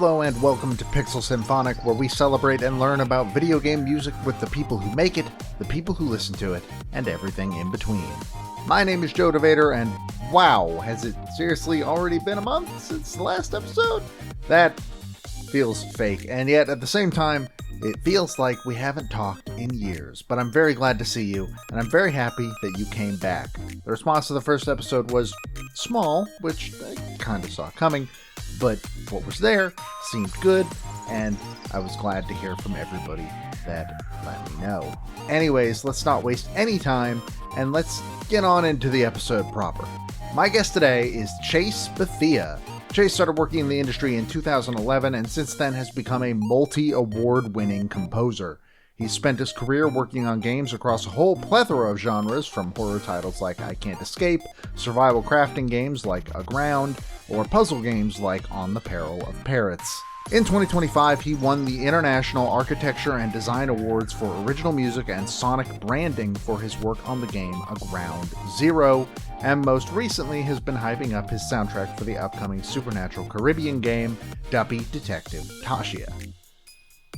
Hello and welcome to Pixel Symphonic, where we celebrate and learn about video game music with the people who make it, the people who listen to it, and everything in between. My name is Joe DeVader, and wow, has it seriously already been a month since the last episode? That feels fake, and yet at the same time, it feels like we haven't talked in years, but I'm very glad to see you, and I'm very happy that you came back. The response to the first episode was small, which I kind of saw coming, but what was there seemed good, and I was glad to hear from everybody that let me know. Anyways, let's not waste any time, and let's get on into the episode proper. My guest today is Chase Bethea. Chase started working in the industry in 2011 and since then has become a multi-award-winning composer. He's spent his career working on games across a whole plethora of genres, from horror titles like I Can't Escape, survival crafting games like Aground, or puzzle games like On the Peril of Parrots. In 2025, he won the International Architecture and Design Awards for Original Music and Sonic Branding for his work on the game Aground Zero, and most recently has been hyping up his soundtrack for the upcoming Supernatural Caribbean game, Duppy Detective Tasha.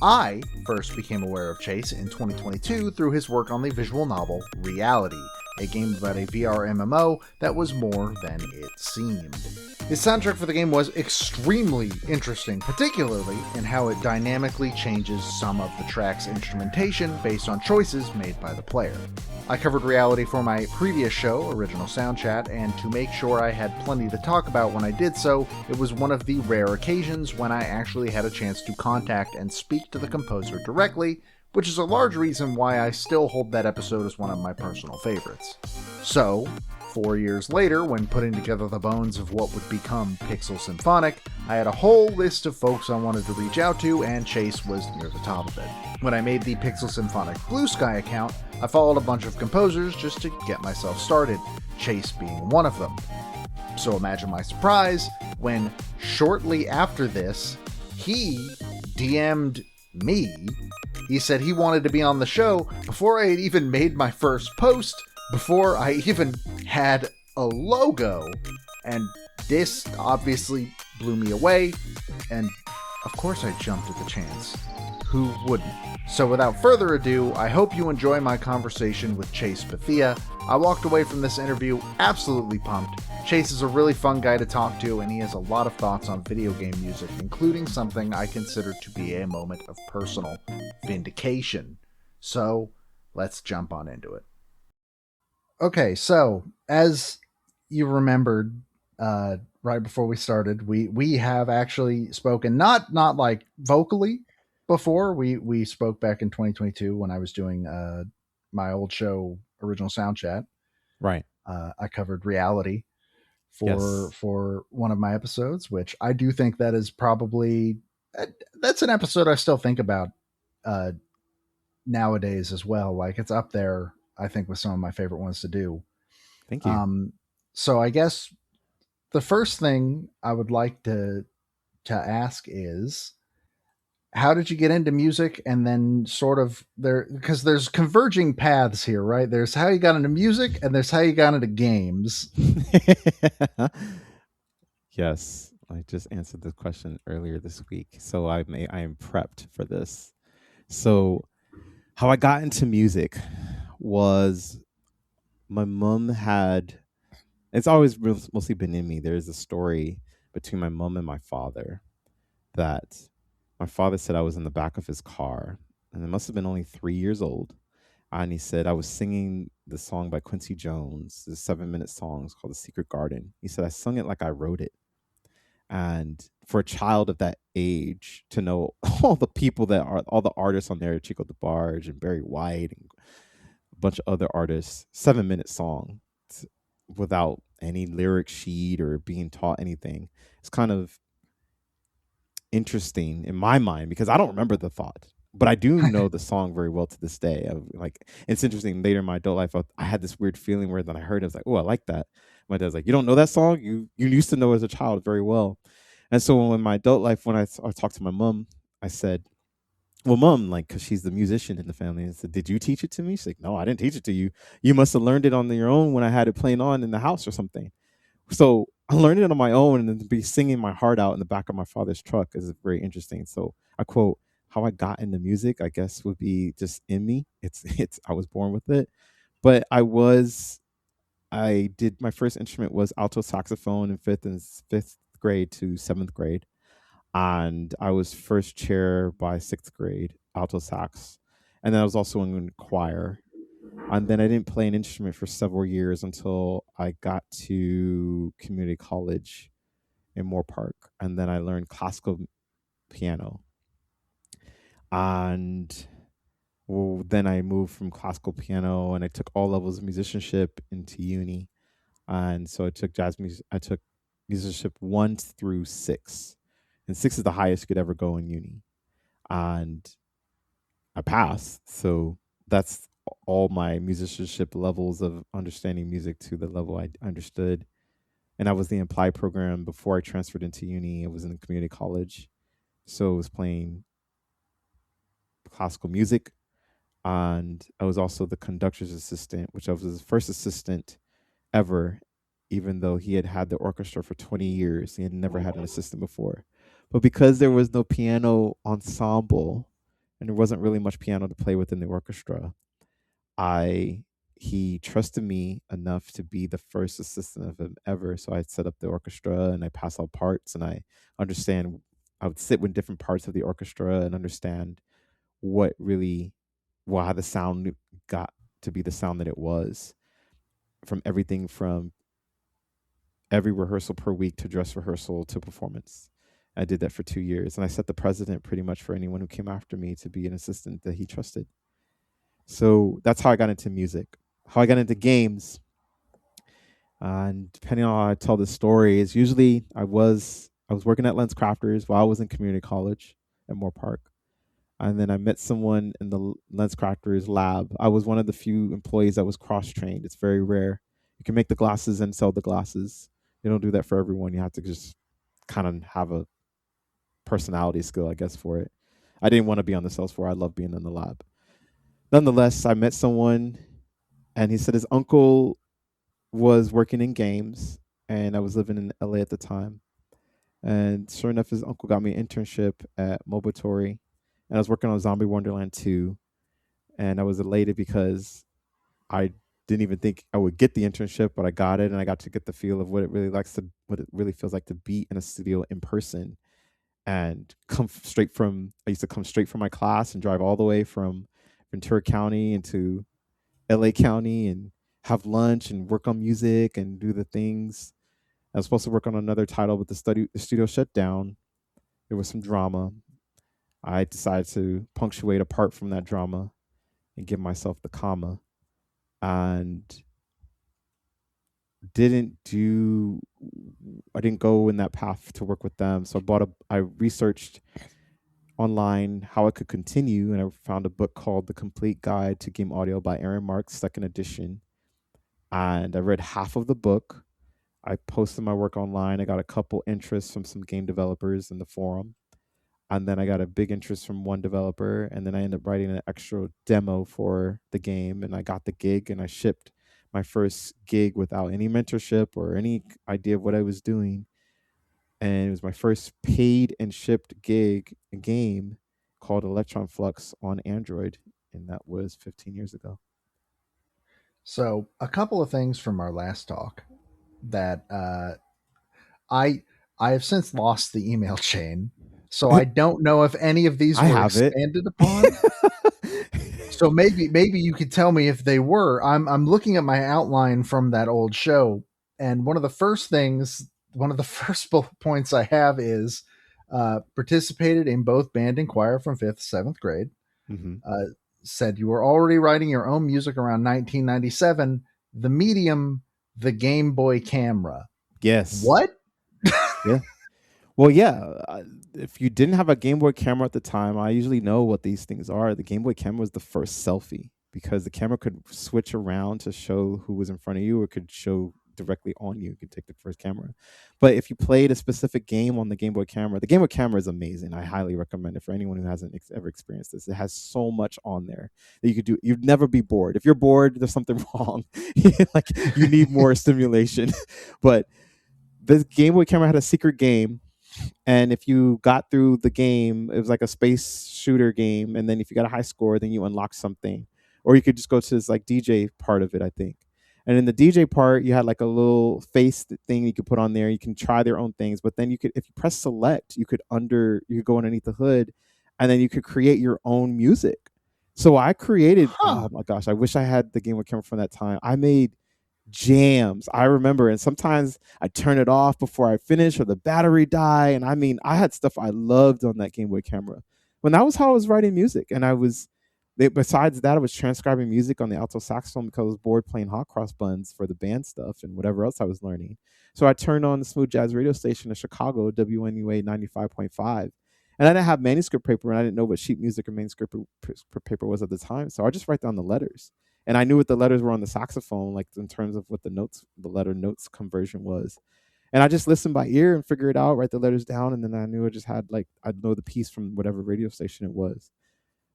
I first became aware of Chase in 2022 through his work on the visual novel Reality, a game about a VR MMO that was more than it seemed. His soundtrack for the game was extremely interesting, particularly in how it dynamically changes some of the track's instrumentation based on choices made by the player. I covered Reality for my previous show, Original Sound Chat, and to make sure I had plenty to talk about when I did so, it was one of the rare occasions when I actually had a chance to contact and speak to the composer directly, which is a large reason why I still hold that episode as one of my personal favorites. So, 4 years later, when putting together the bones of what would become Pixel Symphonic, I had a whole list of folks I wanted to reach out to, and Chase was near the top of it. When I made the Pixel Symphonic Blue Sky account, I followed a bunch of composers just to get myself started, Chase being one of them. So imagine my surprise when, shortly after this, he DM'd me. He said he wanted to be on the show before I had even made my first post, before I even had a logo, and this obviously blew me away, and of course I jumped at the chance. Who wouldn't? So without further ado, I hope you enjoy my conversation with Chase Bethea. I walked away from this interview absolutely pumped. Chase is a really fun guy to talk to, and he has a lot of thoughts on video game music, including something I consider to be a moment of personal vindication. So, let's jump on into it. Okay, so, as you remembered, right before we started, we have actually spoken, not like vocally before. We spoke back in 2022 when I was doing my old show, Original Sound Chat. Right. I covered Reality for one of my episodes, which I do think that is probably, that's an episode I still think about nowadays as well. Like, it's up there, I think, with some of my favorite ones to do. Thank you. So I guess the first thing I would like to ask is, how did you get into music? And then sort of because there's converging paths here, right? There's how you got into music and there's how you got into games. Yes, I just answered this question earlier this week, so I am prepped for this. So, how I got into music was my mom had. It's always mostly been in me. There's a story between my mom and my father that my father said I was in the back of his car, and I must have been only 3 years old. And he said I was singing the song by Quincy Jones, the 7-minute song called The Secret Garden. He said I sung it like I wrote it. And for a child of that age to know all the people that are, all the artists on there, Chico DeBarge and Barry White and a bunch of other artists, 7-minute song without any lyric sheet or being taught anything, it's kind of interesting in my mind because I don't remember the thought, but I do know the song very well to this day. Like, it's interesting. Later in my adult life, I had this weird feeling where then I heard it, I was like, oh, I like that. My dad's like, you don't know that song? You used to know as a child very well. And so in my adult life, when I talked to my mom, I said, well, mom, like, because she's the musician in the family, I said, did you teach it to me? She's like, no, I didn't teach it to you. You must have learned it on your own when I had it playing on in the house or something. So I learned it on my own, and then to be singing my heart out in the back of my father's truck is very interesting. So I quote, how I got into music, I guess, would be just in me. It's I was born with it. But I did my first instrument was alto saxophone in fifth grade to seventh grade, and I was first chair by sixth grade alto sax, and then I was also in choir. And then I didn't play an instrument for several years until I got to community college in Moore Park, and then I learned classical piano, and well, then I moved from classical piano, and I took all levels of musicianship into uni. And so I took jazz music. I took musicianship 1 through 6, and 6 is the highest you could ever go in uni. And I passed, so that's all my musicianship levels of understanding music to the level I understood. And I was the implied program before I transferred into uni. I was in the community college, so I was playing classical music, and I was also the conductor's assistant, which I was his first assistant ever, even though he had had the orchestra for 20 years. He had never had an assistant before. But because there was no piano ensemble and there wasn't really much piano to play with in the orchestra, I he trusted me enough to be the first assistant of him ever. So I set up the orchestra and I pass out parts, and understand I would sit with different parts of the orchestra and understand what really how the sound got to be the sound that it was, from everything from every rehearsal per week to dress rehearsal to performance. I did that for 2 years, and I set the precedent pretty much for anyone who came after me to be an assistant that he trusted. So that's how I got into music. How I got into games, and depending on how I tell the story, is usually I was working at Lens Crafters while I was in community college at Moore Park, and then I met someone in the Lens Crafters lab. I was one of the few employees that was cross trained. It's very rare. You can make the glasses and sell the glasses. They don't do that for everyone. You have to just kind of have a personality skill, I guess, for it. I didn't want to be on the sales floor. I love being in the lab. Nonetheless, I met someone, and he said his uncle was working in games, and I was living in LA at the time. And sure enough, his uncle got me an internship at Mobotori, and I was working on Zombie Wonderland 2. And I was elated because I didn't even think I would get the internship, but I got it, and I got to get the feel of what it really feels like to be in a studio in person, and I used to come straight from my class and drive all the way from Ventura County into LA County and have lunch and work on music and do the things. I was supposed to work on another title, but the studio shut down. There was some drama. I decided to punctuate apart from that drama and give myself the comma, and didn't do I didn't go in that path to work with them. So I researched online how I could continue, and I found a book called The Complete Guide to Game Audio by Aaron Marks, second edition. And I read half of the book. I posted my work online. I got a couple interests from some game developers in the forum. And then I got a big interest from one developer. And then I ended up writing an extra demo for the game. And I got the gig, and I shipped my first gig without any mentorship or any idea of what I was doing. And it was my first paid and shipped game called Electron Flux on Android. And that was 15 years ago. So, a couple of things from our last talk that I I have since lost the email chain, so I don't know if any of these I were have it. expanded upon. So maybe you could tell me if they were. I'm looking at my outline from that old show, and one of the first bullet points I have is participated in both band and choir from 5th, 7th grade. Mm-hmm. Said you were already writing your own music around 1997. The medium, the Game Boy camera. Yes. What? Yeah. Well, yeah. If you didn't have a Game Boy camera at the time, I usually know what these things are. The Game Boy camera was the first selfie because the camera could switch around to show who was in front of you, or could show directly on you. You could take the first camera. But if you played a specific game on the Game Boy camera, the Game Boy camera is amazing. I highly recommend it for anyone who hasn't ever experienced this. It has so much on there that you could do. You'd never be bored. If you're bored, there's something wrong. Like, you need more stimulation. But the Game Boy camera had a secret game, and if you got through the game, it was like a space shooter game, and then if you got a high score, then you unlock something, or you could just go to this like DJ part of it, I think. And in the DJ part, you had like a little face thing you could put on there. You can try their own things, but then you could, if you press select, you could go underneath the hood, and then you could create your own music. So I created. Huh. Oh my gosh, I wish I had the Game Boy camera from that time. I made jams. I remember, and sometimes I turn it off before I finish, or the battery die. And I mean, I had stuff I loved on that Game Boy camera. When that was how I was writing music, and besides that, I was transcribing music on the alto saxophone because I was bored playing hot cross buns for the band stuff and whatever else I was learning. So I turned on the smooth jazz radio station in Chicago, WNUA 95.5. And I didn't have manuscript paper, and I didn't know what sheet music or manuscript paper was at the time. So I just write down the letters, and I knew what the letters were on the saxophone, like in terms of what the letter notes conversion was. And I just listened by ear and figure it out, write the letters down, and then I knew I just had like I'd know the piece from whatever radio station it was.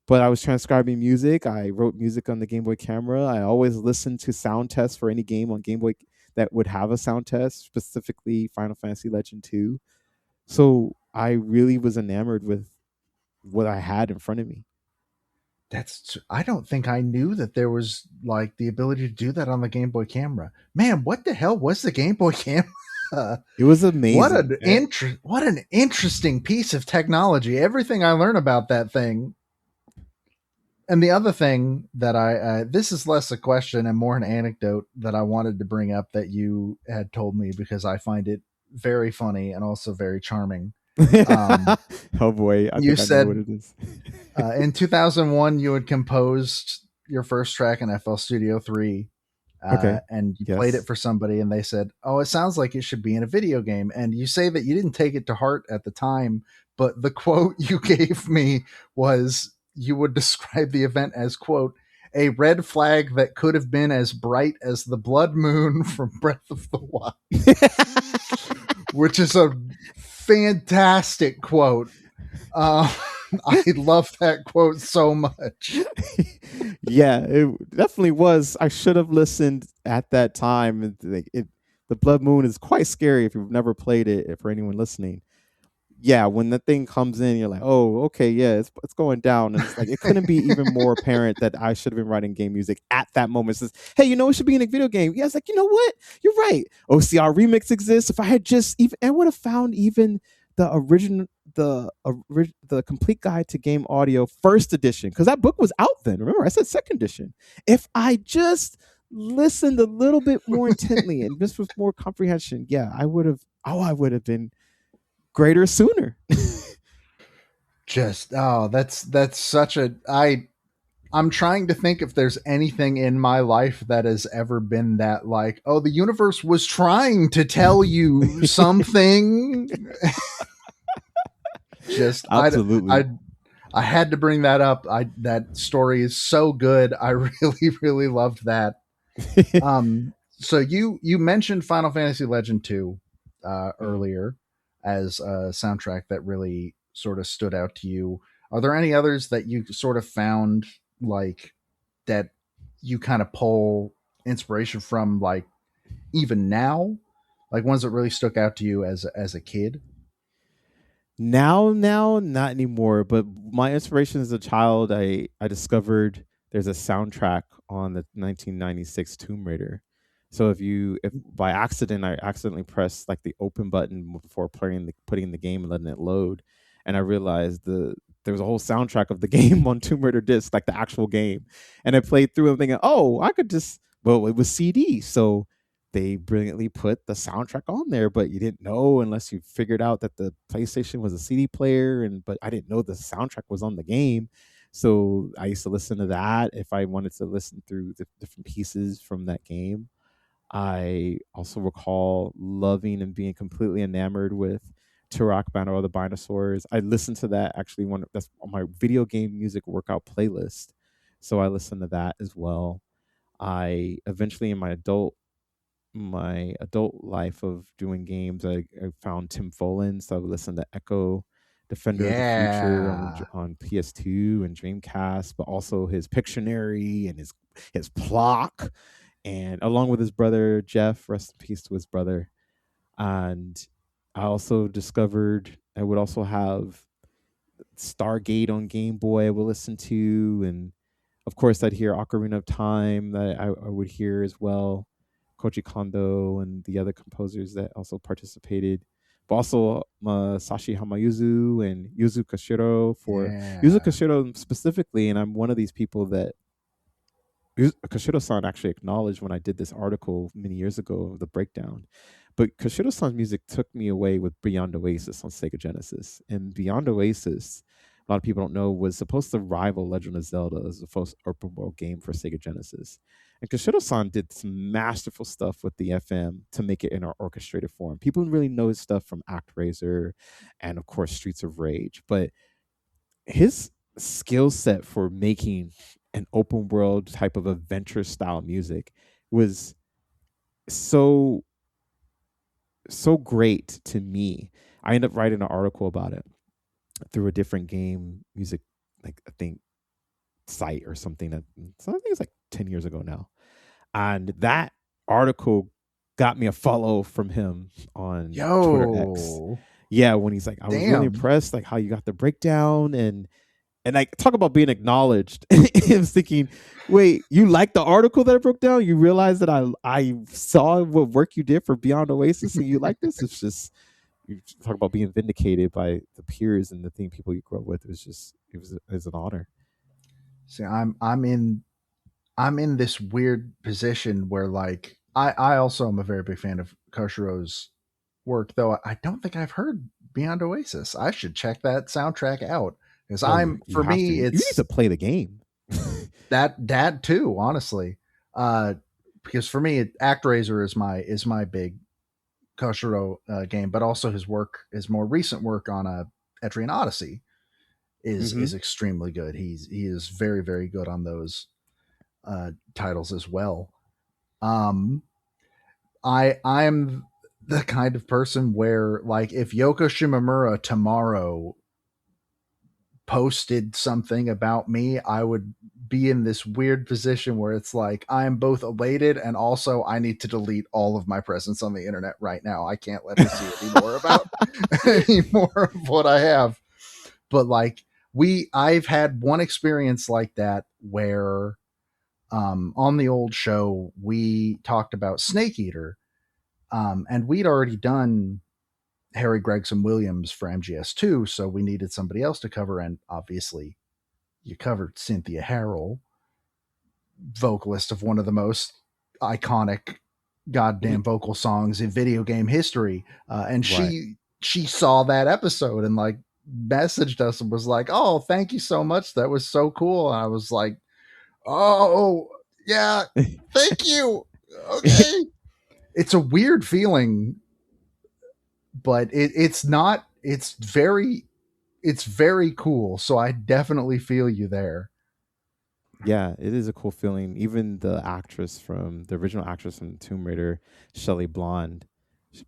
But I was transcribing music. I wrote music on the Game Boy camera. I always listened to sound tests for any game on Game Boy that would have a sound test, specifically Final Fantasy Legend 2. So I really was enamored with what I had in front of me. I don't think I knew that there was like the ability to do that on the Game Boy camera. Man, what the hell was the Game Boy camera? It was amazing. What an interesting piece of technology. Everything I learn about that thing. And the other thing that this is less a question and more an anecdote that I wanted to bring up that you had told me because I find it very funny and also very charming. Um, Oh boy, I you think I know what said it is. in 2001 you had composed your first track in FL Studio 3, Okay. and you played it Yes. for somebody and they said, "Oh, it sounds like it should be in a video game." And you say that you didn't take it to heart at the time, but the quote you gave me was you would describe the event as, quote, "a red flag that could have been as bright as the blood moon from Breath of the Wild," which is a fantastic quote. uh, I love that quote so much. Yeah, it definitely was. I should have listened at that time. The Blood Moon is quite scary if you've never played it. For anyone listening, yeah, when the thing comes in, you're like, oh, okay, yeah, it's going down, and it's like it couldn't be even more apparent that I should have been writing game music at that moment. It says, hey, it should be in a video game. Yeah, it's like, you know what? You're right. OCR remix exists. If I had just even, I would have found even the original, the complete guide to game audio first edition, because that book was out then. Remember, I said second edition. If I just listened a little bit more intently and just with more comprehension, yeah, I would have. Oh, I would have been greater sooner. Just that's such a I'm trying to think if there's anything in my life that has ever been that like, oh, the universe was trying to tell you something. Just Absolutely. I I had to bring that up. I That story is so good. I really really loved that. So you mentioned Final Fantasy Legend 2 Mhm. earlier as a soundtrack that really sort of stood out to you. Are there any others that you sort of found like that you kind of pull inspiration from, like even now, like ones that really stuck out to you as a kid? Now, not anymore. But my inspiration as a child, I discovered there's a soundtrack on the 1996 Tomb Raider. So if by accident I accidentally pressed like the open button before putting the game and letting it load, and I realized there was a whole soundtrack of the game on Tomb Raider disc, like the actual game, and I played through and thinking, oh, I could just, well, it was CD, so they brilliantly put the soundtrack on there, but you didn't know unless you figured out that the PlayStation was a CD player, and but I didn't know the soundtrack was on the game. So I used to listen to that if I wanted to listen through the different pieces from that game. I also recall loving and being completely enamored with Turok Battle of the Dinosaurs. I listened to that actually that's on my video game music workout playlist. So I listened to that as well. I eventually in my adult life of doing games, I found Tim Follin, so I would listen to Echo, Defender of the Future Yeah. on PS2 and Dreamcast, but also his Pictionary and his Plock, and along with his brother Jeff, rest in peace to his brother. And I also discovered I would also have Stargate on Game Boy I would listen to, and of course I'd hear Ocarina of Time that I would hear as well, Koji Kondo and the other composers that also participated, but also Sashi Hamayuzu and Yuzu Koshiro for Yuzu Yeah. Koshiro specifically, and I'm one of these people that Koshiro-san actually acknowledged when I did this article many years ago of the breakdown. But Koshiro-san's music took me away with Beyond Oasis on Sega Genesis. And Beyond Oasis, a lot of people don't know, was supposed to rival Legend of Zelda as the first open world game for Sega Genesis. And Koshiro-san did some masterful stuff with the FM to make it in our orchestrated form. People really know his stuff from ActRaiser and, of course, Streets of Rage. But his skill set for making an open world type of adventure style music was so great to me. I ended up writing an article about it through a different game music, like I think site or something that, so I think it's like 10 years ago now. And that article got me a follow from him on Twitter X. Yo. Yeah, when he's like, I was really Damn. impressed, like how you got the breakdown, and like talk about being acknowledged. I was thinking, wait, you like the article that I broke down? You realize that I saw what work you did for Beyond Oasis, and you like this? It's just, you talk about being vindicated by the peers and the thing people you grew up with. It was just, it was an honor. See, I'm in this weird position where like I also am a very big fan of Koshiro's work, though I don't think I've heard Beyond Oasis. I should check that soundtrack out because Oh, I'm you for have to. me You need it's to play the game. that too, honestly. Uh because for me ActRaiser is my big Koshiro game, but also his more recent work on Etrian Odyssey Hmm. is extremely good. He is very very good on those titles as well. Um, I'm the kind of person where like if Yoko Shimomura tomorrow posted something about me, I would be in this weird position where it's like I'm both elated and also I need to delete all of my presence on the internet right now. I can't let her see any more about any more of what I have. But like I've had one experience like that where on the old show we talked about Snake Eater, and we'd already done Harry Gregson Williams for MGS2, so we needed somebody else to cover, and obviously you covered Cynthia Harrell, vocalist of one of the most iconic goddamn vocal songs in video game history, and Right. she saw that episode and like messaged us and was like, "Oh, thank you so much, that was so cool." And I was like, "Oh, yeah, thank you." Okay. It's a weird feeling, but it's not. It's very cool. So I definitely feel you there. Yeah, it is a cool feeling. Even the original actress from Tomb Raider, Shelley Blonde,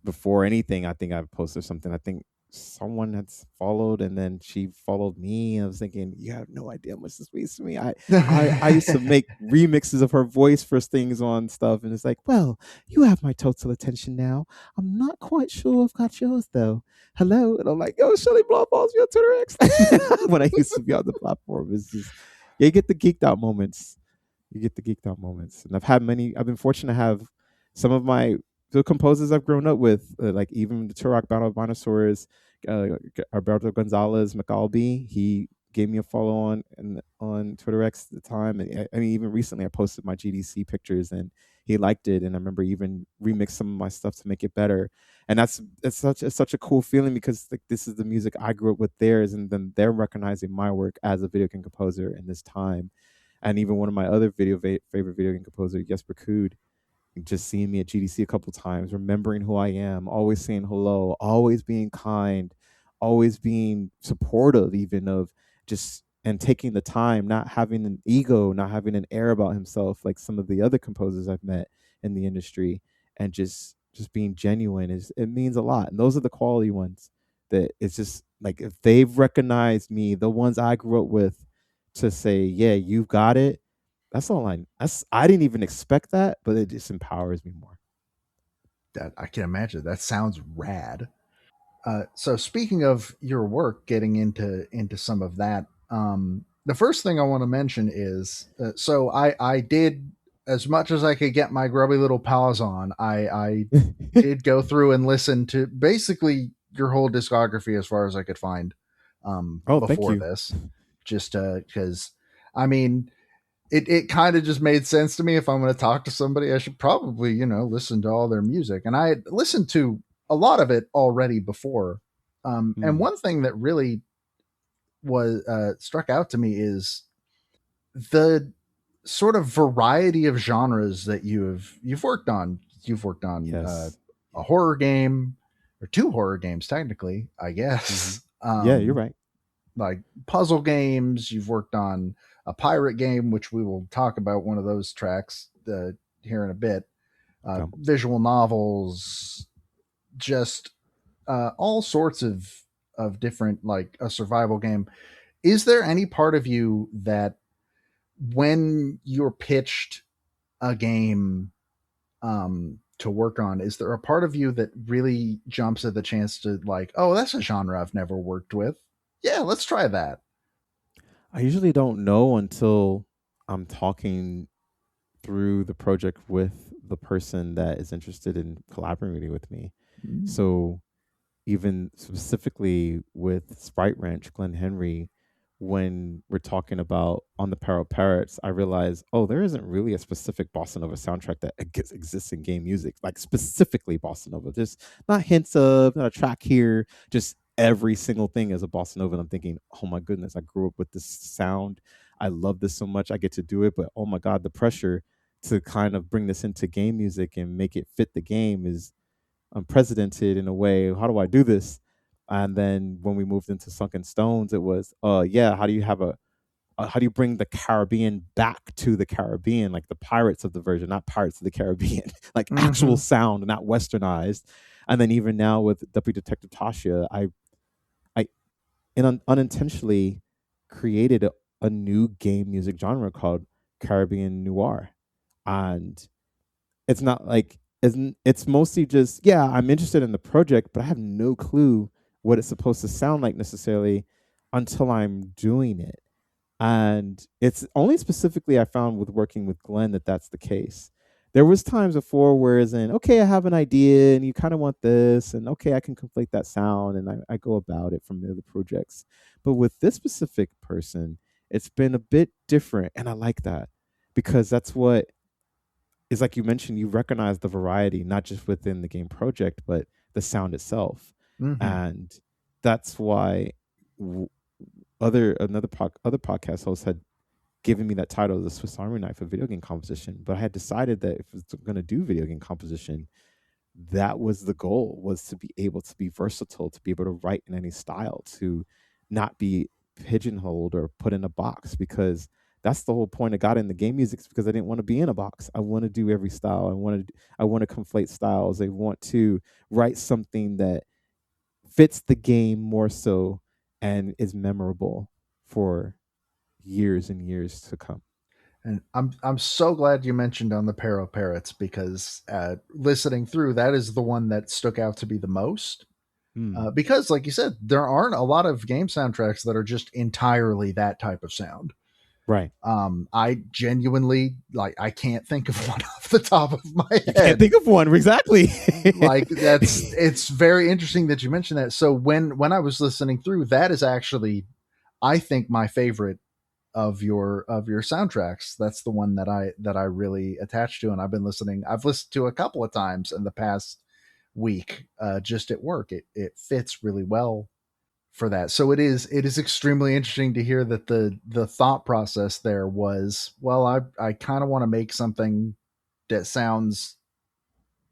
before anything, I think I posted something. I think someone had followed, and then she followed me. I was thinking, you have no idea how much this means to me. I used to make remixes of her voice for things on stuff, and it's like, well, you have my total attention now. I'm not quite sure I've got yours though. Hello, and I'm like, yo, Shelley Blonde follows me on Twitter X. When I used to be on the platform, it's just, yeah, you get the geeked out moments. You get the geeked out moments, and I've had many. I've been fortunate to have some of the composers I've grown up with, like even the Turok Battle of Dinosaurs, Alberto Gonzalez McAlby. He gave me a follow on Twitter X at the time. And I mean, even recently, I posted my GDC pictures, and he liked it. And I remember even remixed some of my stuff to make it better. And it's such a cool feeling because like this is the music I grew up with theirs, and then they're recognizing my work as a video game composer in this time. And even one of my other favorite video game composer, Jesper Kude, just seeing me at GDC a couple times, remembering who I am, always saying hello, always being kind, always being supportive, even of just and taking the time, not having an ego, not having an air about himself like some of the other composers I've met in the industry, and just being genuine is it means a lot. And those are the quality ones that it's just like if they've recognized me, the ones I grew up with, to say, yeah, you've got it, I didn't even expect that, but it just empowers me more. That I can imagine. That sounds rad. So speaking of your work, getting into some of that, the first thing I want to mention is so I did as much as I could get my grubby little paws on. I did go through and listen to basically your whole discography as far as I could find Oh, thank before you. this, just because I mean it kind of just made sense to me. If I'm going to talk to somebody, I should probably, listen to all their music. And I had listened to a lot of it already before. And Mm, one thing that really was struck out to me is the sort of variety of genres that you've worked on. You've worked on yes. a horror game or two horror games, technically, I Hmm. guess. Yeah, you're right. Like puzzle games. You've worked on a pirate game, which we will talk about one of those tracks here in a bit. Okay. Visual novels, just all sorts of different, like a survival game. Is there any part of you that when you're pitched a game to work on, is there a part of you that really jumps at the chance to like, oh, that's a genre I've never worked with? Yeah, let's try that. I usually don't know until I'm talking through the project with the person that is interested in collaborating with me. Mm. So even specifically with Sprite Ranch, Glenn Henry, when we're talking about on the Peril of Parrots, I realize, oh, there isn't really a specific bossa nova soundtrack that exists in game music, like specifically bossa nova. There's not hints of, not a track here, just every single thing is a bossa nova. And I'm thinking, oh my goodness, I grew up with this sound. I love this so much. I get to do it, but oh my God, the pressure to kind of bring this into game music and make it fit the game is unprecedented in a way. How do I do this? And then when we moved into Sunken Stones, it was, yeah, how do you have how do you bring the Caribbean back to the Caribbean, like the Pirates of the version, not Pirates of the Caribbean, like actual Mm-hmm. sound, not westernized. And then even now with Deputy Detective Tasha, I unintentionally created a new game music genre called Caribbean noir, and it's not like it's mostly just, yeah, I'm interested in the project, but I have no clue what it's supposed to sound like necessarily until I'm doing it. And it's only specifically I found with working with Glenn that that's the case. There was times before where it's in, okay, I have an idea and you kind of want this, and okay, I can complete that sound, and I go about it from the other projects. But with this specific person, it's been a bit different, and I like that because that's what is, like you mentioned, you recognize the variety not just within the game project but the sound itself. Mm-hmm. And that's why w- other podcast hosts had given me that title of the Swiss Army knife of video game composition, but I had decided that if I was going to do video game composition, that was the goal, was to be able to be versatile, to be able to write in any style, to not be pigeonholed or put in a box, because that's the whole point I got in the game music, because I didn't want to be in a box. I want to do every style. I want to conflate styles. I want to write something that fits the game more so and is memorable for years and years to come. And I'm so glad you mentioned on the Peril of Parrots because listening through, that is the one that stuck out to be the most. Mm, Because, like you said, there aren't a lot of game soundtracks that are just entirely that type of sound. right. I genuinely like I can't think of one off the top of my You can't head. think of one exactly. Like that's it's very interesting that you mentioned that. So when I was listening through, that is actually I think my favorite of your soundtracks. That's the one that I really attached to, and I've listened to a couple of times in the past week, just at work. It fits really well for that. So it is extremely interesting to hear that the thought process there was, well, I kind of want to make something that sounds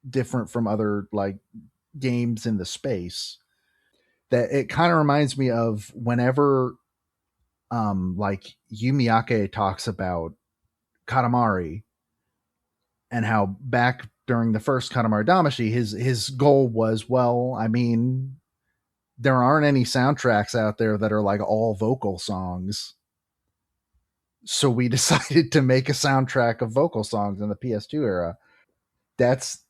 different from other like games in the space. That it kind of reminds me of whenever like Yumiyake talks about Katamari and how back during the first Katamari Damacy, his goal was, well, I mean, there aren't any soundtracks out there that are like all vocal songs. So we decided to make a soundtrack of vocal songs in the PS2 era.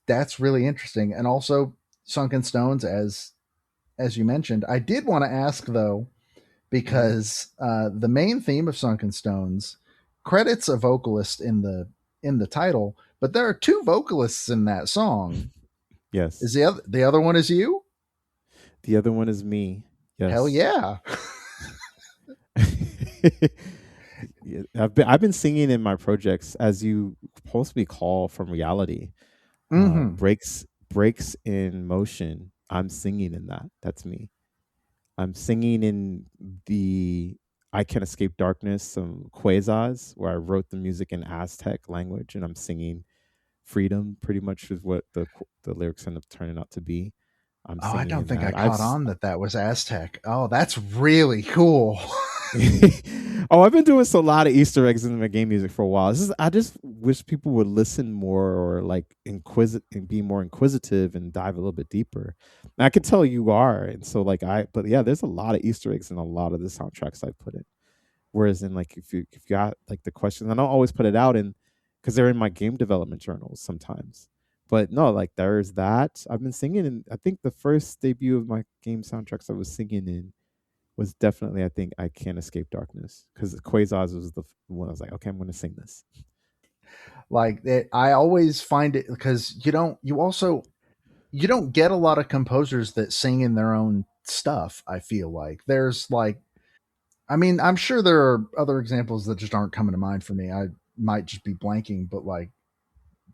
that's really interesting. And also Sunken Stones, as you mentioned. I did want to ask though, Mhm. because the main theme of Sunken Stones credits a vocalist in the title, but there are two vocalists in that song. Yes. Is the other one is you? The other one is me. Hell Yes. yeah. Yeah, I've been singing in my projects, as you possibly call from reality. Hmm. Breaks in motion. I'm singing in that. That's me. I'm singing in the I Can Escape Darkness, some Quasars, where I wrote the music in Aztec language, and I'm singing freedom. Pretty much is what the lyrics end up turning out to be. I'm Oh, I singing don't in think I that. caught on that was Aztec. Oh, that's really cool. Oh, I've been doing a lot of Easter eggs in my game music for a while. I just wish people would listen more, or like inquisit and be more inquisitive and dive a little bit deeper. And I can tell you are, and so but yeah, there's a lot of Easter eggs in a lot of the soundtracks I put in. Whereas in like if you got like the questions, I don't always put it out in because they're in my game development journals sometimes. But no, like there's that. I've been singing in I think the first debut of my game soundtracks I was singing in was definitely I think I Can't Escape Darkness, because Quasars was the one I was like, okay, I'm going to sing this. Like it, I always find it because you don't get a lot of composers that sing in their own stuff. I feel like there's like, I mean, I'm sure there are other examples that just aren't coming to mind for me. I might just be blanking, but like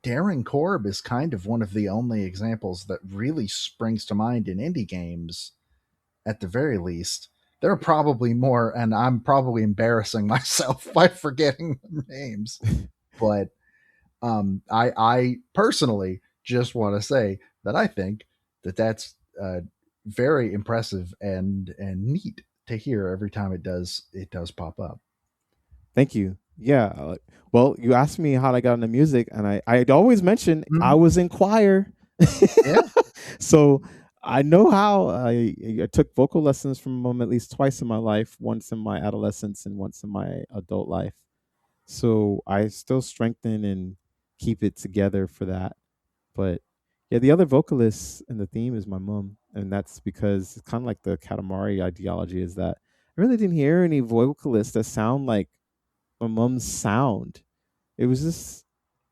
Darren Korb is kind of one of the only examples that really springs to mind in indie games, at the very least. There are probably more, and I'm probably embarrassing myself by forgetting their names. But I personally just want to say that I think that's very impressive and neat to hear every time it does pop up. Thank you. Yeah. Well, you asked me how I got into music, and I'd always mention I Mhm. was in choir. Yeah, So I know how. I took vocal lessons from mom at least twice in my life, once in my adolescence and once in my adult life. So I still strengthen and keep it together for that. But yeah, the other vocalist in the theme is my mom, and that's because it's kind of like the Katamari ideology is that I really didn't hear any vocalists that sound like my mom's sound. It was just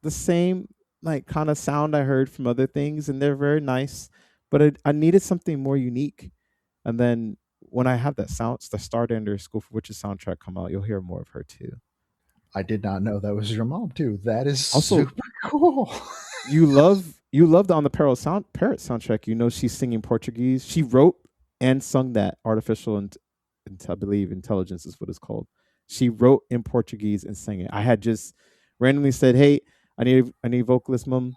the same like kind of sound I heard from other things, and they're very nice, but I needed something more unique. And then when I have that sound, the Stardander School for Witches soundtrack come out, you'll hear more of her too. I did not know that was your mom too. That is Also, super cool. you loved on the Parrot soundtrack. You know she's singing Portuguese. She wrote and sung that I believe intelligence is what it's called. She wrote in Portuguese and sang it. I had just randomly said, "Hey, I need vocalist, mom.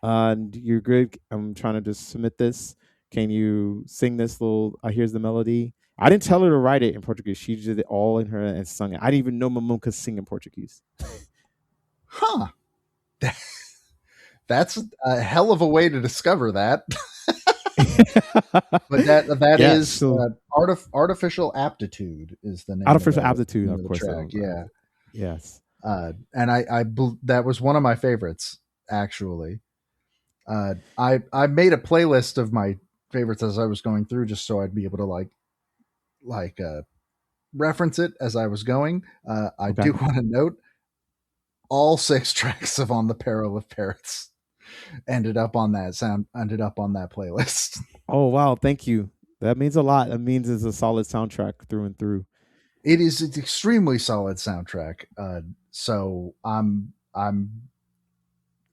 And you're good. I'm trying to just submit this. Can you sing this little? Here's the melody." I didn't tell her to write it in Portuguese. She did it all in her and sung it. I didn't even know my mom could sing in Portuguese. Huh. That's a hell of a way to discover that. But that Yes. is So artificial aptitude is the name of artificial the aptitude, name of of the course. track. Yeah. Yes. And that was one of my favorites actually. I made a playlist of my favorites as I was going through, just so I'd be able to like reference it as I was going. I Okay. do want to note all six tracks of On the Peril of Parrots ended up on that playlist. Oh wow, thank you. That means a lot. That means it's a solid soundtrack through and through. It is an extremely solid soundtrack. So I'm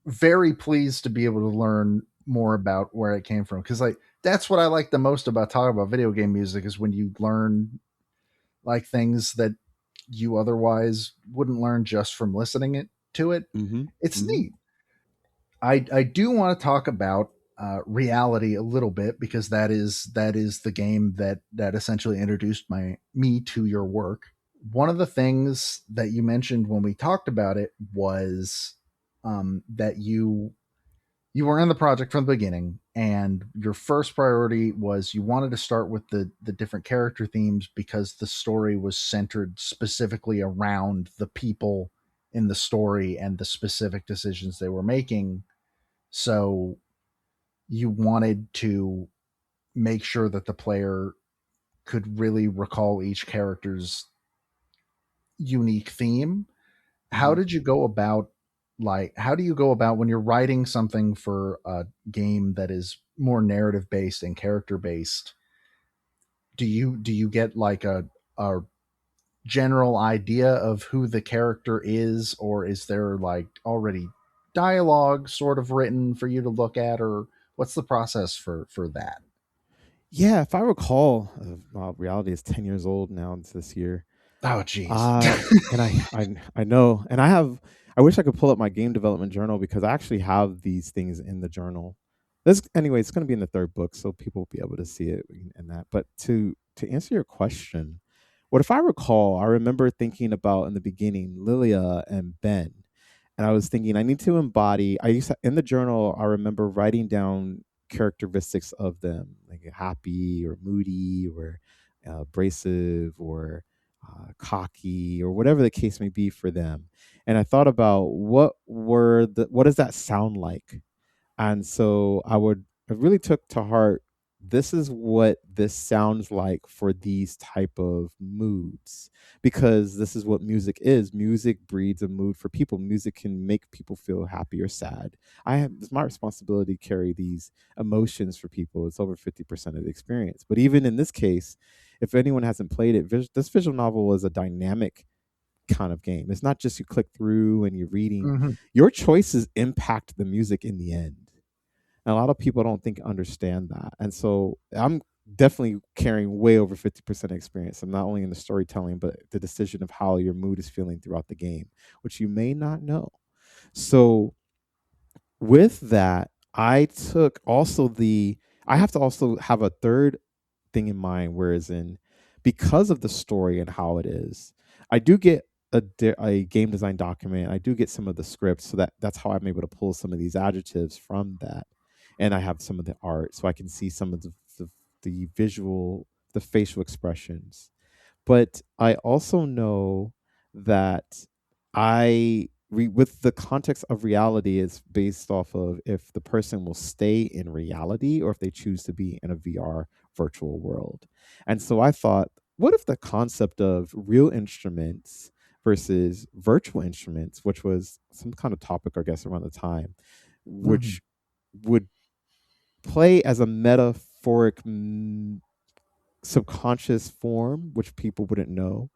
very pleased to be able to learn more about where it came from, because like that's what I like the most about talking about video game music is when you learn like things that you otherwise wouldn't learn just from listening to it. Mm-hmm. It's Mm-hmm. neat. I do want to talk about reality a little bit, because that is the game that essentially introduced me to your work. One of the things that you mentioned when we talked about it was that you were in the project from the beginning, and your first priority was you wanted to start with the different character themes because the story was centered specifically around the people in the story and the specific decisions they were making. So you wanted to make sure that the player could really recall each character's unique theme. How Mhm. did you go about, how do you go about when you're writing something for a game that is more narrative based and character based? Do you get like a general idea of who the character is, or is there like already dialogue sort of written for you to look at, or what's the process for that? Yeah, if I recall, reality is 10 years old now. It's this year. Oh geez. Uh, and I know, and I wish I could pull up my game development journal because I actually have these things in the journal. This anyway, it's going to be in the third book, so people will be able to see it in that. But to answer your question, what if I recall? I remember thinking about in the beginning Lilia and Ben, and I was thinking I need to embody. I used to, in the journal. I remember writing down characteristics of them, like happy or moody or abrasive or cocky or whatever the case may be for them. And I thought about what does that sound like? And so I really took to heart, this is what this sounds like for these type of moods, because this is what music is. Music breeds a mood for people. Music can make people feel happy or sad. It's my responsibility to carry these emotions for people. It's over 50% of the experience. But even in this case, if anyone hasn't played it, this visual novel is a dynamic kind of game. It's not just you click through and you're reading. Mhm. Your choices impact the music in the end. And a lot of people don't think understand that. And so I'm definitely carrying way over 50% experience. I'm not only in the storytelling, but the decision of how your mood is feeling throughout the game, which you may not know. So with that, I have to also have a third thing in mind, whereas in because of the story and how it is, I do get a game design document. I do get some of the scripts, so that's how I'm able to pull some of these adjectives from that, and I have some of the art, so I can see some of the visual, the facial expressions. But I also know that with the context of reality is based off of if the person will stay in reality or if they choose to be in a VR virtual world. And so I thought, what if the concept of real instruments versus virtual instruments, which was some kind of topic, I guess, around the time, Mhm. which would play as a metaphoric subconscious form, which people wouldn't know.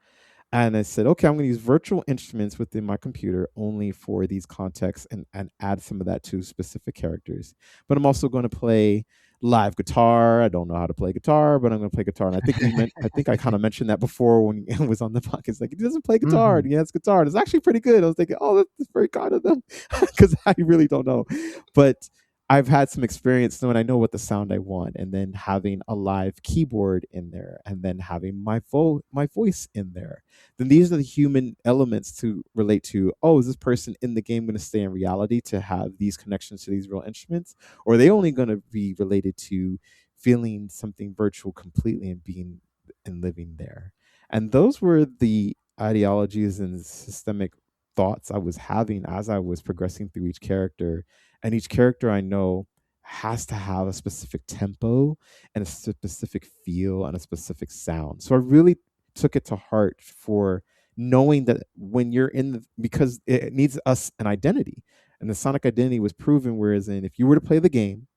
And I said, okay, I'm going to use virtual instruments within my computer only for these contexts and add some of that to specific characters. But I'm also going to play live guitar. I don't know how to play guitar, but I'm going to play guitar. And I think I kind of mentioned that before when it was on the podcast. Like, he doesn't play guitar and Mhm. he has guitar. And it's actually pretty good. I was thinking, oh, that's very kind of them because I really don't know. But I've had some experience knowing I know what the sound I want, and then having a live keyboard in there, and then having my voice in there. Then these are the human elements to relate to. Oh, is this person in the game going to stay in reality to have these connections to these real instruments, or are they only going to be related to feeling something virtual completely and being and living there? And those were the ideologies and systemic thoughts I was having as I was progressing through each character. And each character I know has to have a specific tempo and a specific feel and a specific sound. So I really took it to heart for knowing that when you're in because it needs us an identity. And the sonic identity was proven, whereas in if you were to play the game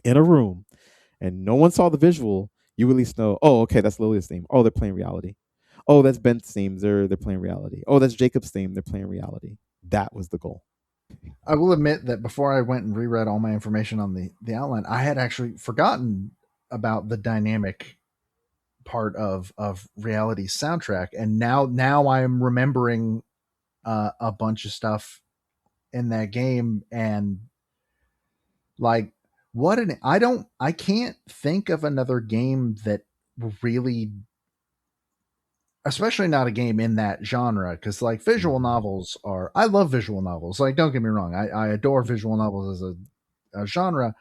in a room and no one saw the visual, you at least know, oh, okay, that's Lilia's theme. Oh, they're playing reality. Oh, that's Ben's theme. They're playing reality. Oh, that's Jacob's theme. They're playing reality. That was the goal. I will admit that before I went and reread all my information on the outline, I had actually forgotten about the dynamic part of reality's soundtrack, and now I am remembering a bunch of stuff in that game, and like I can't think of another game that really, especially not a game in that genre, because like visual Mhm. novels are, I love visual novels, like don't get me wrong, I adore visual novels as a genre,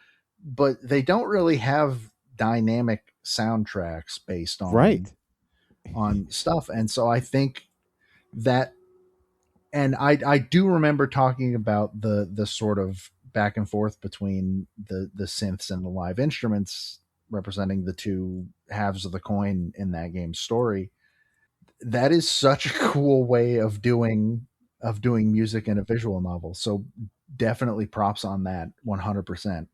but they don't really have dynamic soundtracks based Right. on stuff. And so I think that, and I do remember talking about the sort of back and forth between the synths and the live instruments, representing the two halves of the coin in that game's story. That is such a cool way of doing music in a visual novel. So definitely props on that 100%.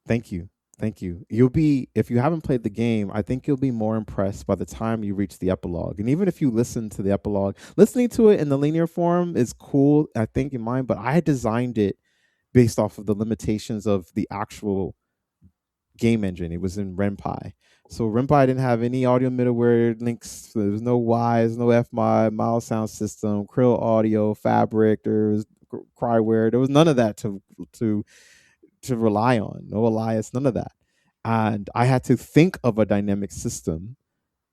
Thank you. Thank you. You'll be, if you haven't played the game, I think you'll be more impressed by the time you reach the epilogue. And even if you listen to the epilogue, listening to it in the linear form is cool, I think, in mine, but I had designed it based off of the limitations of the actual game engine. It was in RenPy. So RenPy didn't have any audio middleware links. There was no Wise, no FMod, Miles Sound System, Krill Audio, Fabric. There was Cryware. There was none of that to to rely on. No Elias, none of that. And I had to think of a dynamic system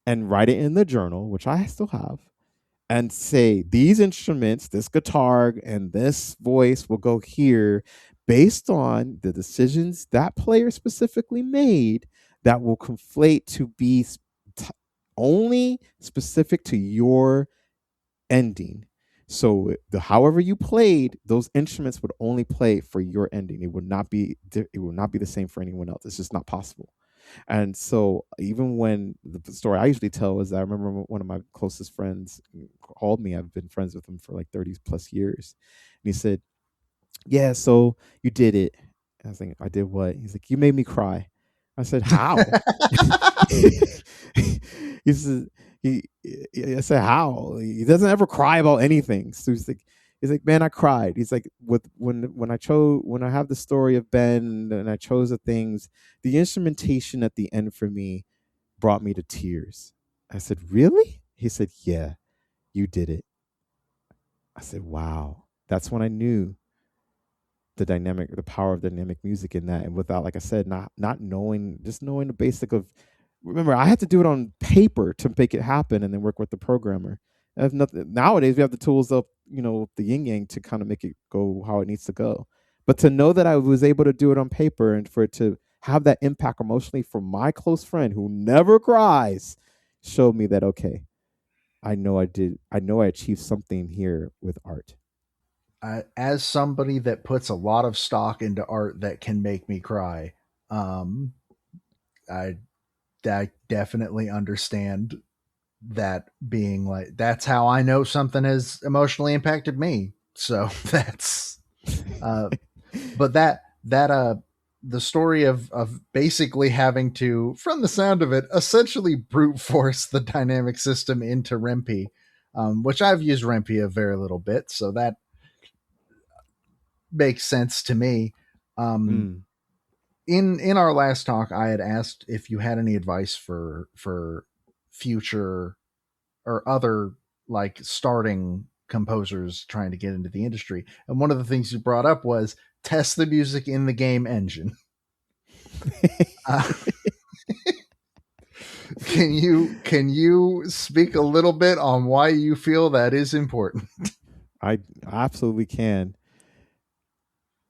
and write it in the journal, which I still have, and say these instruments, this guitar and this voice will go here based on the decisions that player specifically made that will conflate to be t- only specific to your ending. So however you played, those instruments would only play for your ending. It would not be the same for anyone else. It's just not possible. And so even when the story I usually tell is that I remember one of my closest friends called me. I've been friends with him for like 30 plus years. And he said, "Yeah, so you did it." I was like, "I did what?" He's like, "You made me cry." I said, "How?" he said, he, I said, "How?" He doesn't ever cry about anything. So he's like, "Man, I cried." He's like, with when I have the story of Ben and I chose the things, the instrumentation at the end for me brought me to tears. I said, "Really?" He said, "Yeah, you did it." I said, "Wow." That's when I knew the power of dynamic music in that, and without, like I said, not knowing, just knowing the basic of. Remember, I had to do it on paper to make it happen, and then work with the programmer. I have nothing nowadays. We have the tools of the yin yang to kind of make it go how it needs to go. But to know that I was able to do it on paper and for it to have that impact emotionally for my close friend who never cries, showed me that okay, I know I did. I know I achieved something here with art. As somebody that puts a lot of stock into art that can make me cry, um, I, I definitely understand that being like that's how I know something has emotionally impacted me. So that's uh but that the story of basically having to, from the sound of it, essentially brute force the dynamic system into Rempe, which I've used Rempe a very little bit, so that makes sense to me. Um, Mm. in our last talk, I had asked if you had any advice for future or other like starting composers trying to get into the industry, and one of the things you brought up was test the music in the game engine. Uh, can you speak a little bit on why you feel that is important? I absolutely can.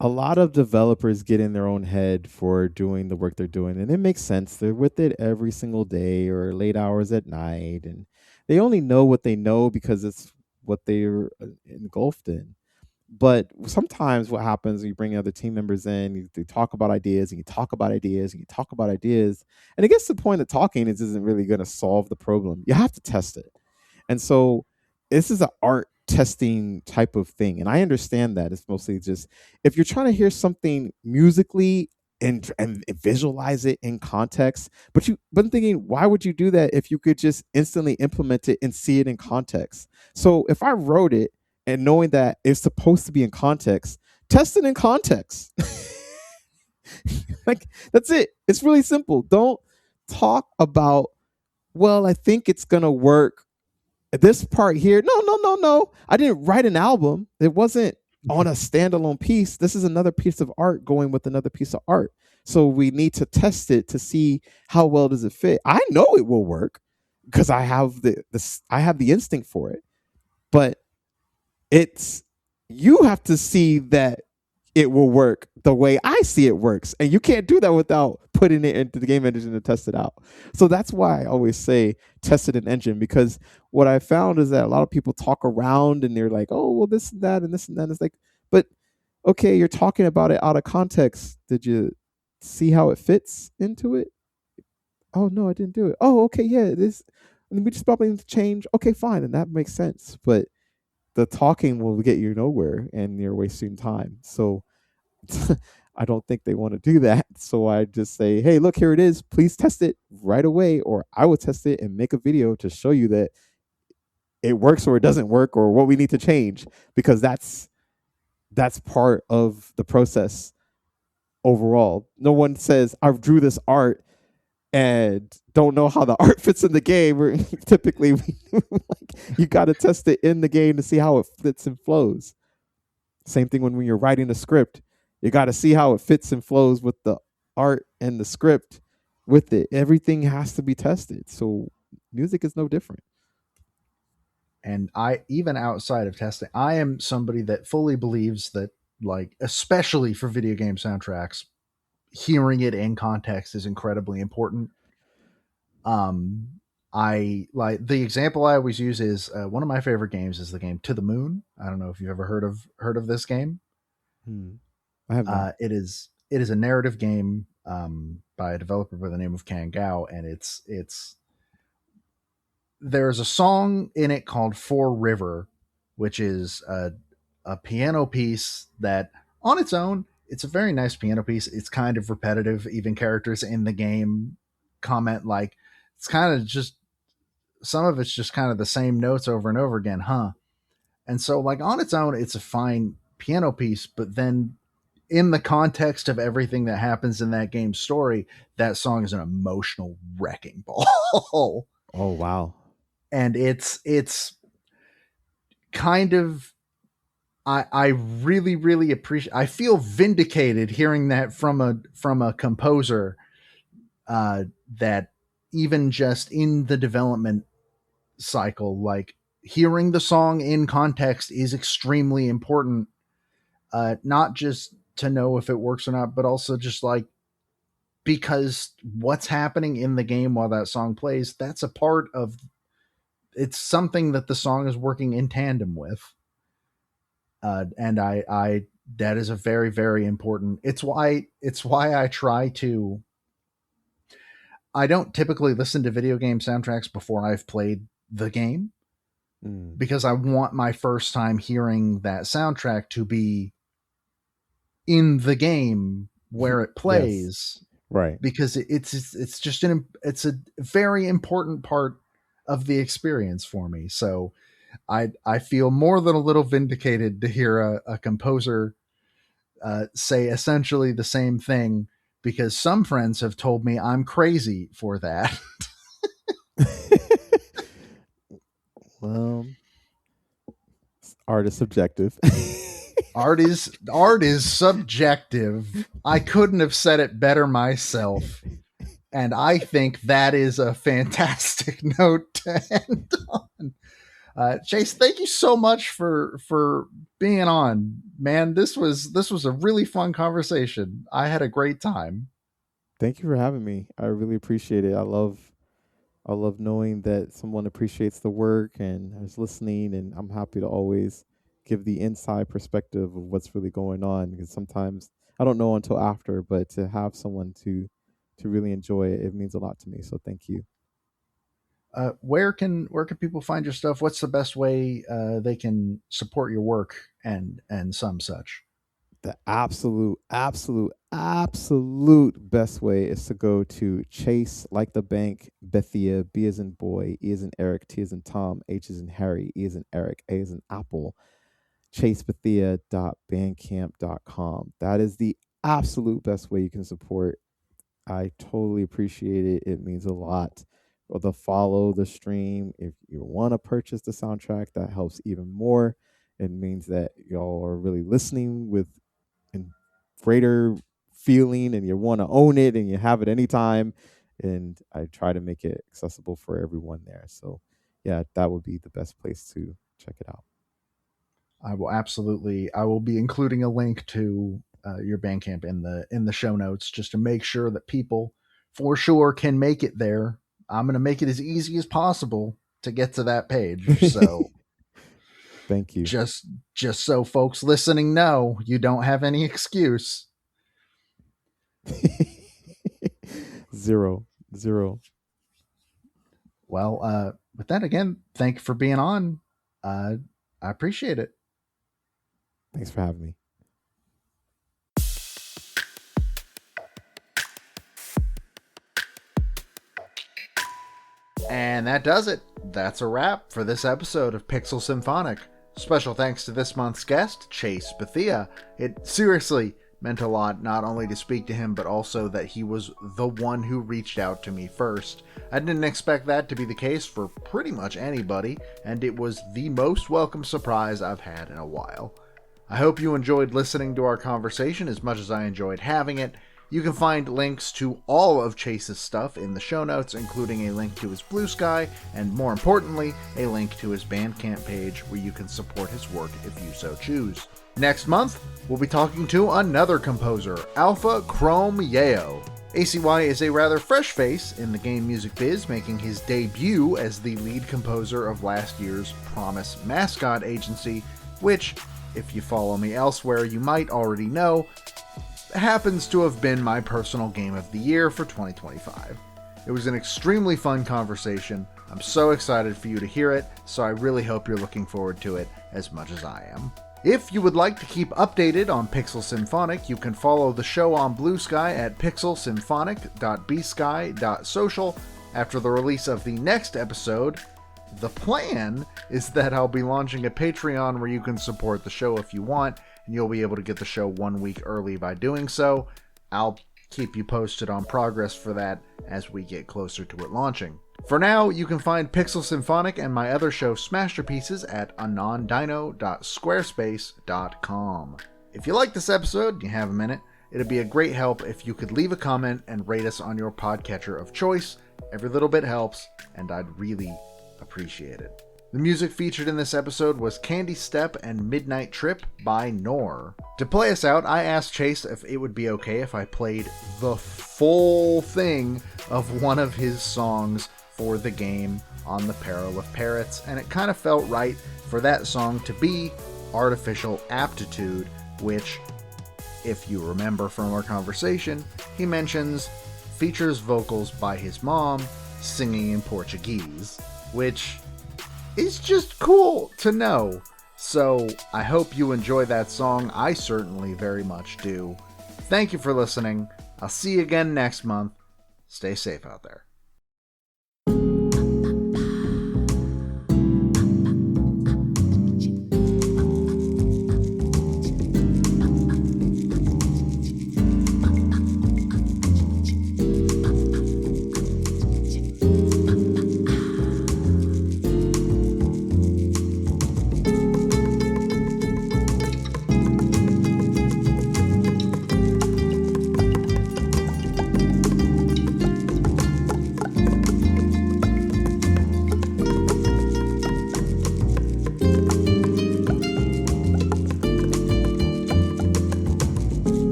A lot of developers get in their own head for doing the work they're doing, and it makes sense. They're with it every single day or late hours at night, and they only know what they know because it's what they're engulfed in. But sometimes what happens, you bring other team members in, they talk about ideas, and you talk about ideas, and you talk about ideas, and it gets to the point that talking isn't really going to solve the problem. You have to test it. And so this is an art testing type of thing. And I understand that it's mostly just if you're trying to hear something musically and visualize it in context, but I'm thinking, why would you do that if you could just instantly implement it and see it in context? So if I wrote it and knowing that it's supposed to be in context, test it in context. Like that's it. It's really simple. Don't talk about, well, I think it's gonna work this part here. No, no, no, no. I didn't write an album. It wasn't on a standalone piece. This is another piece of art going with another piece of art. So we need to test it to see how well does it fit. I know it will work because I have the instinct for it. But it's you have to see that it will work the way I see it works. And you can't do that without putting it into the game engine to test it out. So that's why I always say test it in engine, because what I found is that a lot of people talk around and they're like, oh, well, this and that and this and that. It's like, but Okay, you're talking about it out of context. Did you see how it fits into it? Oh no, I didn't do it. Oh, okay, yeah, this and we just probably need to change. Okay, fine, and that makes sense. But the talking will get you nowhere and you're wasting time. So I don't think they want to do that. So I just say, hey, look, here it is. Please test it right away, or I will test it and make a video to show you that it works or it doesn't work or what we need to change, because that's part of the process overall. No one says I drew this art and don't know how the art fits in the game. Or typically, like, you got to test it in the game to see how it fits and flows. Same thing when you're writing a script, you got to see how it fits and flows with the art and the script with it. Everything has to be tested. So music is no different. And I, even outside of testing, I am somebody that fully believes that, like, especially for video game soundtracks, hearing it in context is incredibly important. Um, I like the example I always use is one of my favorite games is the game To the Moon. I don't know if you've ever heard of this game. Hmm. I have not. It is a narrative game by a developer by the name of Kangao, and it's there's a song in it called Four River, which is a piano piece that on its own, it's a very nice piano piece. It's kind of repetitive. Even characters in the game comment like it's kind of just some of it's just kind of the same notes over and over again, huh? And so like on its own, it's a fine piano piece, but then in the context of everything that happens in that game's story, that song is an emotional wrecking ball. Oh, wow. And it's kind of I really really appreciate. I feel vindicated hearing that from a composer uh, that even just in the development cycle, like hearing the song in context is extremely important. Not just to know if it works or not, but also just like because what's happening in the game while that song plays, that's a part of it's something that the song is working in tandem with. And I that is a very very important. It's why I try to. I don't typically listen to video game soundtracks before I've played the game Mm. because I want my first time hearing that soundtrack to be in the game where it Yes. plays Right. because it's just it's a very important part of the experience for me. So I feel more than a little vindicated to hear a composer say essentially the same thing because some friends have told me I'm crazy for that. Well, art is subjective. Art is subjective. I couldn't have said it better myself. And I think that is a fantastic note to end on. Chase, thank you so much for being on, man. This was a really fun conversation. I had a great time. Thank you for having me. I really appreciate it. I love knowing that someone appreciates the work and is listening, and I'm happy to always give the inside perspective of what's really going on, because sometimes I don't know until after, but to have someone to really enjoy it, it means a lot to me. So thank you. Where can people find your stuff? What's the best way they can support your work and some such? The absolute best way is to go to Chase, like the bank, Bethea, B as in boy, E as in Eric, T as in Tom, H as in Harry, E as in Eric, A as in Apple, chasebethea.bandcamp.com. That is the absolute best way you can support. I totally appreciate it. It means a lot. Or the follow the stream. If you want to purchase the soundtrack, that helps even more. It means that y'all are really listening with in greater feeling, and you want to own it and you have it anytime. And I try to make it accessible for everyone there. So yeah, that would be the best place to check it out. I will be including a link to your Bandcamp in the show notes just to make sure that people for sure can make it there. I'm going to make it as easy as possible to get to that page. So Thank you. Just so folks listening know, you don't have any excuse. Zero. Well, with that, again, thank you for being on. I appreciate it. Thanks for having me. And that does it. That's a wrap for this episode of Pixel Symphonic. Special thanks to this month's guest, Chase Bethea. It seriously meant a lot not only to speak to him, but also that he was the one who reached out to me first. I didn't expect that to be the case for pretty much anybody, and it was the most welcome surprise I've had in a while. I hope you enjoyed listening to our conversation as much as I enjoyed having it. You can find links to all of Chase's stuff in the show notes, including a link to his Blue Sky, and more importantly, a link to his Bandcamp page where you can support his work if you so choose. Next month, we'll be talking to another composer, Alpha Chrome Yeo. ACY is a rather fresh face in the game music biz, making his debut as the lead composer of last year's Promise Mascot Agency, which, if you follow me elsewhere, you might already know, happens to have been my personal game of the year for 2025. It was an extremely fun conversation. I'm so excited for you to hear it, so I really hope you're looking forward to it as much as I am. If you would like to keep updated on Pixel Symphonic, you can follow the show on Blue Sky at pixelsymphonic.bsky.social. After the release of the next episode, the plan is that I'll be launching a Patreon where you can support the show if you want, and you'll be able to get the show 1 week early by doing so. I'll keep you posted on progress for that as we get closer to it launching. For now, you can find Pixel Symphonic and my other show Smashterpieces at anondino.squarespace.com. If you like this episode and you have a minute, it'd be a great help if you could leave a comment and rate us on your podcatcher of choice. Every little bit helps, and I'd really appreciate it. The music featured in this episode was Candy Step and Midnight Trip by Nor. To play us out, I asked Chase if it would be okay if I played the full thing of one of his songs for the game on the Peril of Parrots, and it kind of felt right for that song to be Artificial Aptitude, which, if you remember from our conversation, he mentions features vocals by his mom singing in Portuguese, which is just cool to know. So I hope you enjoy that song. I certainly very much do. Thank you for listening. I'll see you again next month. Stay safe out there.